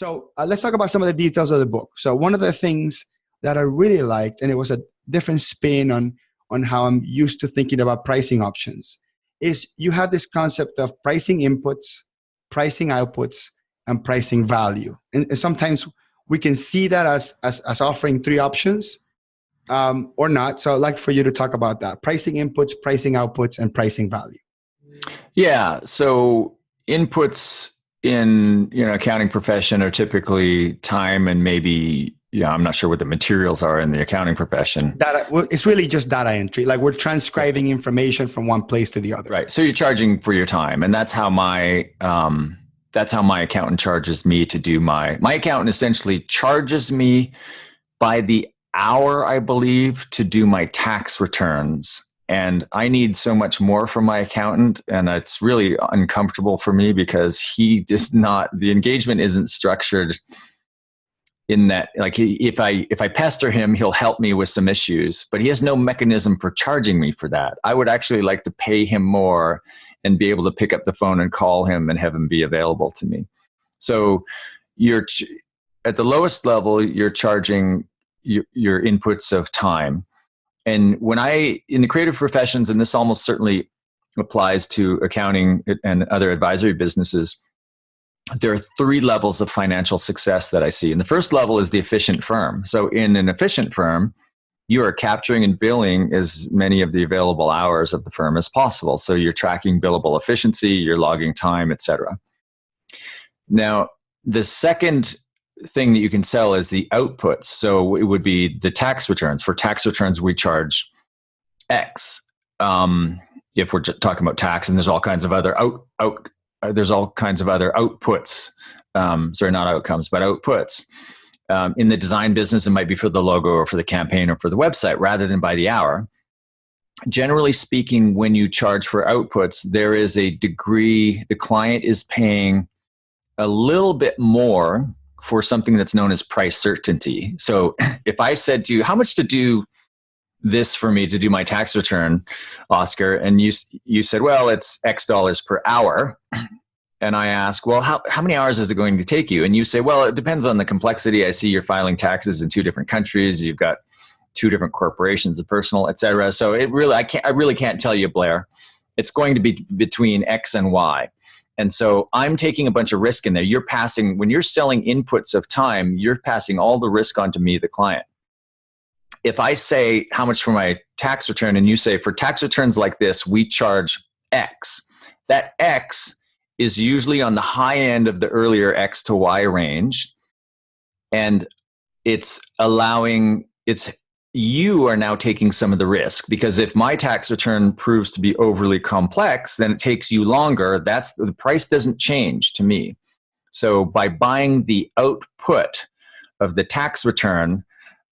So let's talk about some of the details of the book. So one of the things that I really liked, and it was a different spin on how I'm used to thinking about pricing options, is you have this concept of pricing inputs, pricing outputs, and pricing value. And sometimes we can see that as offering three options or not. So I'd like for you to talk about that. Pricing inputs, pricing outputs, and pricing value. Yeah. So inputs in accounting profession are typically time and maybe, I'm not sure what the materials are in the accounting profession. It's really just data entry. Like we're transcribing information from one place to the other. Right. So you're charging for your time, and that's how my accountant charges me to do my accountant essentially charges me by the hour, I believe, to do my tax returns. And I need so much more from my accountant, and it's really uncomfortable for me because the engagement isn't structured in that, like, if I pester him, he'll help me with some issues, but he has no mechanism for charging me for that. I would actually like to pay him more and be able to pick up the phone and call him and have him be available to me. So you're at the lowest level, you're charging your inputs of time. And when in the creative professions, and this almost certainly applies to accounting and other advisory businesses, there are three levels of financial success that I see. And the first level is the efficient firm. So in an efficient firm, you are capturing and billing as many of the available hours of the firm as possible. So you're tracking billable efficiency, you're logging time, et cetera. Now, the second thing that you can sell is the outputs. So it would be the tax returns. For tax returns, we charge X. If we're talking about tax, and there's all kinds of other there's all kinds of other outputs. Sorry, not outcomes, but outputs. In the design business, it might be for the logo or for the campaign or for the website rather than by the hour. Generally speaking, when you charge for outputs, there is a degree, the client is paying a little bit more for something that's known as price certainty. So if I said to you, how much to do this for me to do my tax return, Oscar, and you said, well, it's X dollars per hour. And I ask, well, how many hours is it going to take you? And you say, well, it depends on the complexity. I see you're filing taxes in 2 different countries. You've got 2 different corporations, a personal, et cetera. So I really can't tell you, Blair. It's going to be between X and Y. And so I'm taking a bunch of risk in there. When you're selling inputs of time, you're passing all the risk onto me, the client. If I say how much for my tax return, and you say for tax returns like this, we charge X, that X is usually on the high end of the earlier X to Y range. And you are now taking some of the risk, because if my tax return proves to be overly complex, then it takes you longer. The price doesn't change to me. So by buying the output of the tax return,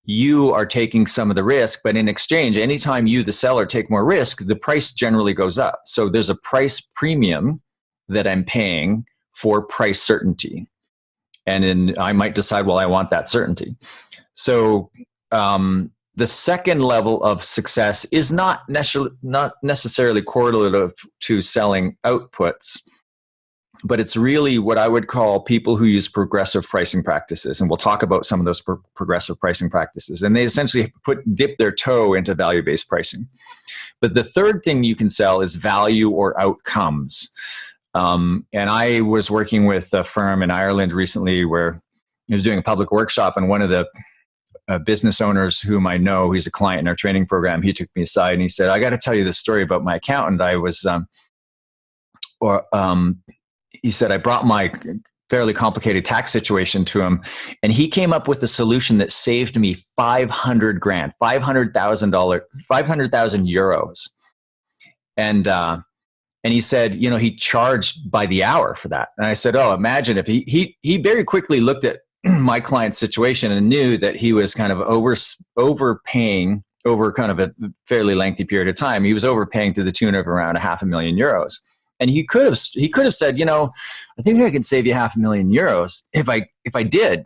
you are taking some of the risk, but in exchange, anytime you, the seller, take more risk, the price generally goes up. So there's a price premium that I'm paying for price certainty. And I might decide, well, I want that certainty. So the second level of success is not necessarily correlative to selling outputs, but it's really what I would call people who use progressive pricing practices. And we'll talk about some of those progressive pricing practices. And they essentially dip their toe into value-based pricing. But the third thing you can sell is value or outcomes. And I was working with a firm in Ireland recently where I was doing a public workshop, and one of the business owners whom I know, he's a client in our training program, he took me aside and he said, I got to tell you this story about my accountant. He said, I brought my fairly complicated tax situation to him, and he came up with a solution that saved me $500,000, €500,000. And he said, he charged by the hour for that. And I said, oh, imagine if he very quickly looked at my client's situation and knew that he was kind of overpaying over kind of a fairly lengthy period of time. He was overpaying to the tune of around €500,000. And he could have said, I think I can save you €500,000 if I did.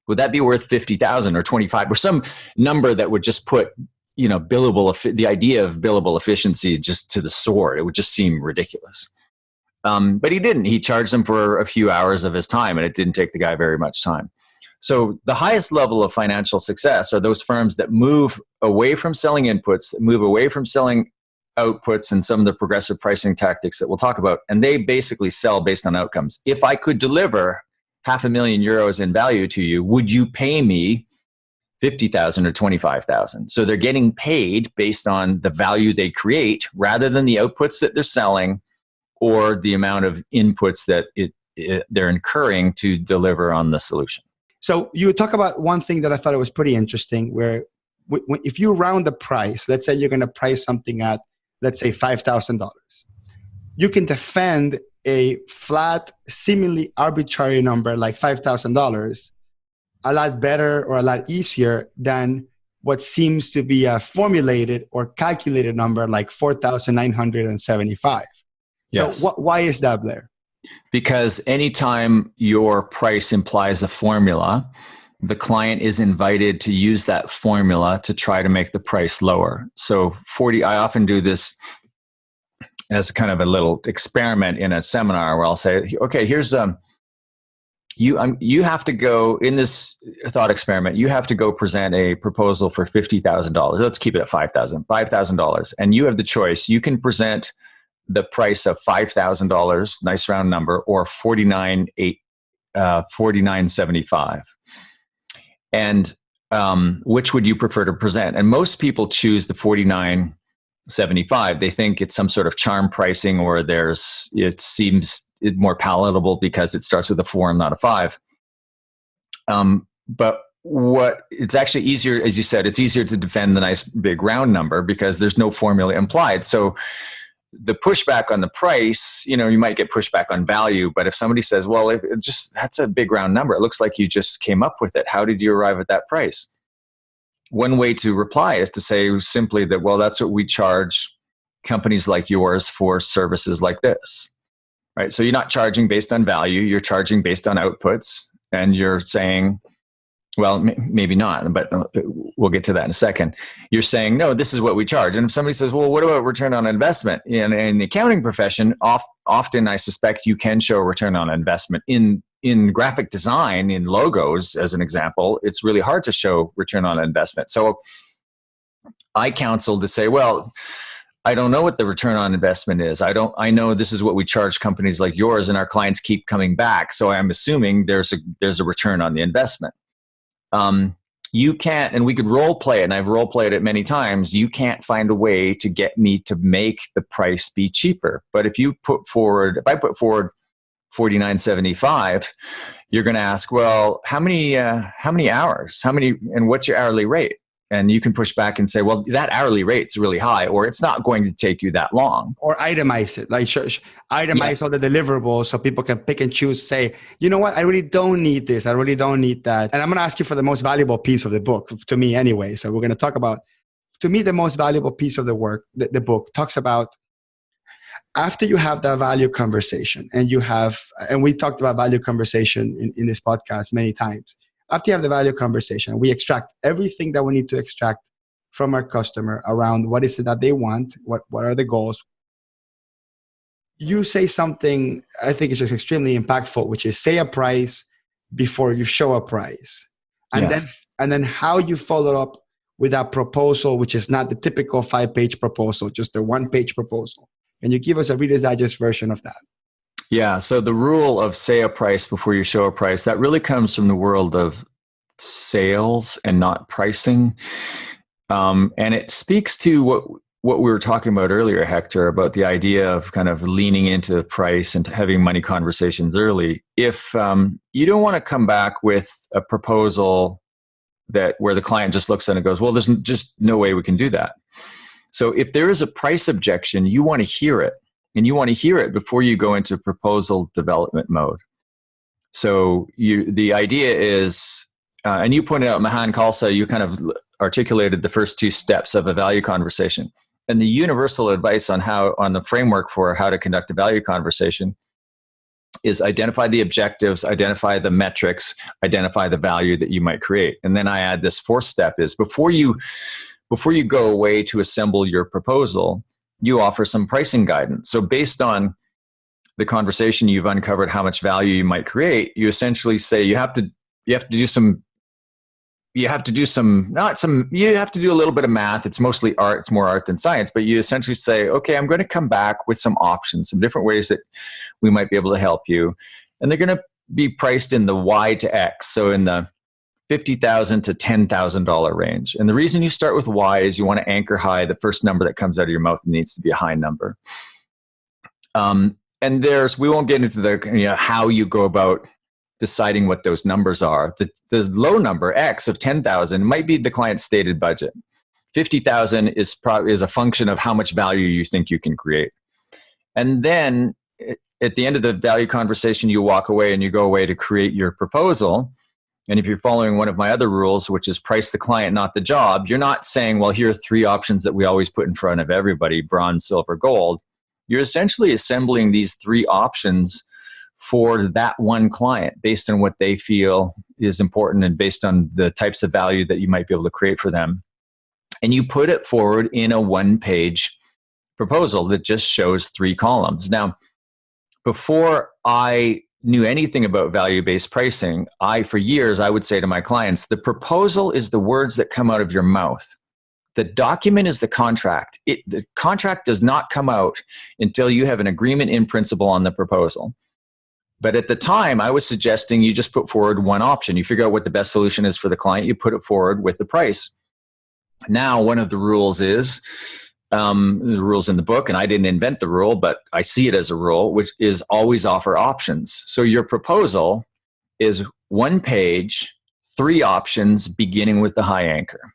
Would that be worth 50,000 or 25 or some number that would just put, the idea of billable efficiency just to the sword? It would just seem ridiculous. But he didn't. He charged them for a few hours of his time, and it didn't take the guy very much time. So the highest level of financial success are those firms that move away from selling inputs, that move away from selling outputs and some of the progressive pricing tactics that we'll talk about. And they basically sell based on outcomes. If I could deliver €500,000 in value to you, would you pay me 50,000 or 25,000? So they're getting paid based on the value they create rather than the outputs that they're selling or the amount of inputs that they're incurring to deliver on the solution. So you talk about one thing that I thought it was pretty interesting, where if you round the price, let's say you're going to price something at, let's say $5,000, you can defend a flat, seemingly arbitrary number like $5,000 a lot better or a lot easier than what seems to be a formulated or calculated number like 4,975. Yes. So why is that, Blair? Because anytime your price implies a formula, the client is invited to use that formula to try to make the price lower. So I often do this as kind of a little experiment in a seminar where I'll say, okay, here's you have to go in this thought experiment. You have to go present a proposal for $50,000. Let's keep it at $5,000, and you have the choice. You can present the price of $5,000, nice round number, or $49,775. And which would you prefer to present? And most people choose the $49.75. They think it's some sort of charm pricing, or it seems more palatable because it starts with a 4 and not a 5. But it's actually easier, as you said, it's easier to defend the nice big round number because there's no formula implied. So the pushback on the price, you might get pushback on value, but if somebody says, well, that's a big round number, it looks like you just came up with it. How did you arrive at that price? One way to reply is to say simply that, well, that's what we charge companies like yours for services like this, right? So you're not charging based on value, you're charging based on outputs, and you're saying, well, maybe not, but we'll get to that in a second. You're saying, no, this is what we charge. And if somebody says, well, what about return on investment? In the accounting profession, often I suspect you can show a return on investment. In graphic design, in logos, as an example, it's really hard to show return on investment. So I counsel to say, well, I don't know what the return on investment is. I know this is what we charge companies like yours, and our clients keep coming back. So I'm assuming there's a return on the investment. You can't, and we could role play it, and I've role played it many times. You can't find a way to get me to make the price be cheaper. But if I put forward $49.75, you're going to ask, well, how many hours? And what's your hourly rate? And you can push back and say, well, that hourly rate's really high, or it's not going to take you that long. Or itemize it, like itemize all the deliverables so people can pick and choose, say, you know what, I really don't need this. I really don't need that. And I'm going to ask you for the most valuable piece of the book, to me anyway. So we're going to talk about, to me, the most valuable piece of the work, the book talks about after you have that value conversation, and we talked about value conversation in this podcast many times. After you have the value conversation, we extract everything that we need to extract from our customer around what is it that they want, what are the goals. You say something I think is just extremely impactful, which is say a price before you show a price. And yes. then how you follow up with that proposal, which is not the typical 5-page proposal, just a 1-page proposal. Can you give us a Reader's Digest version of that? Yeah. So the rule of say a price before you show a price, that really comes from the world of sales and not pricing. And it speaks to what we were talking about earlier, Hector, about the idea of kind of leaning into price and having money conversations early. If you don't want to come back with a proposal where the client just looks at it and goes, well, there's just no way we can do that. So if there is a price objection, you want to hear it. And you want to hear it before you go into proposal development mode. So the idea is, and you pointed out, Mahan Khalsa, you kind of articulated the first 2 steps of a value conversation. And the universal advice on the framework for how to conduct a value conversation is identify the objectives, identify the metrics, identify the value that you might create. And then I add this 4th step is before you go away to assemble your proposal, you offer some pricing guidance. So based on the conversation, you've uncovered how much value you might create. You essentially say you have to do a little bit of math. It's mostly art. It's more art than science, but you essentially say, okay, I'm going to come back with some options, some different ways that we might be able to help you. And they're going to be priced in the Y to X. So in the $50,000 to $10,000 range. And the reason you start with Y is you want to anchor high. The first number that comes out of your mouth needs to be a high number. And we won't get into the, how you go about deciding what those numbers are. The low number, X, of 10,000 might be the client's stated budget. 50,000 is a function of how much value you think you can create. And then at the end of the value conversation, you walk away and you go away to create your proposal. And if you're following one of my other rules, which is price the client, not the job, you're not saying, well, here are 3 options that we always put in front of everybody, bronze, silver, gold. You're essentially assembling these 3 options for that one client based on what they feel is important and based on the types of value that you might be able to create for them. And you put it forward in a 1-page proposal that just shows 3 columns. Now, before I knew anything about value-based pricing, for years, I would say to my clients, the proposal is the words that come out of your mouth. The document is the contract. The contract does not come out until you have an agreement in principle on the proposal. But at the time, I was suggesting you just put forward one option. You figure out what the best solution is for the client. You put it forward with the price. Now, one of the rules is, the rules in the book, and I didn't invent the rule, but I see it as a rule, which is always offer options. So your proposal is 1 page, 3 options, beginning with the high anchor.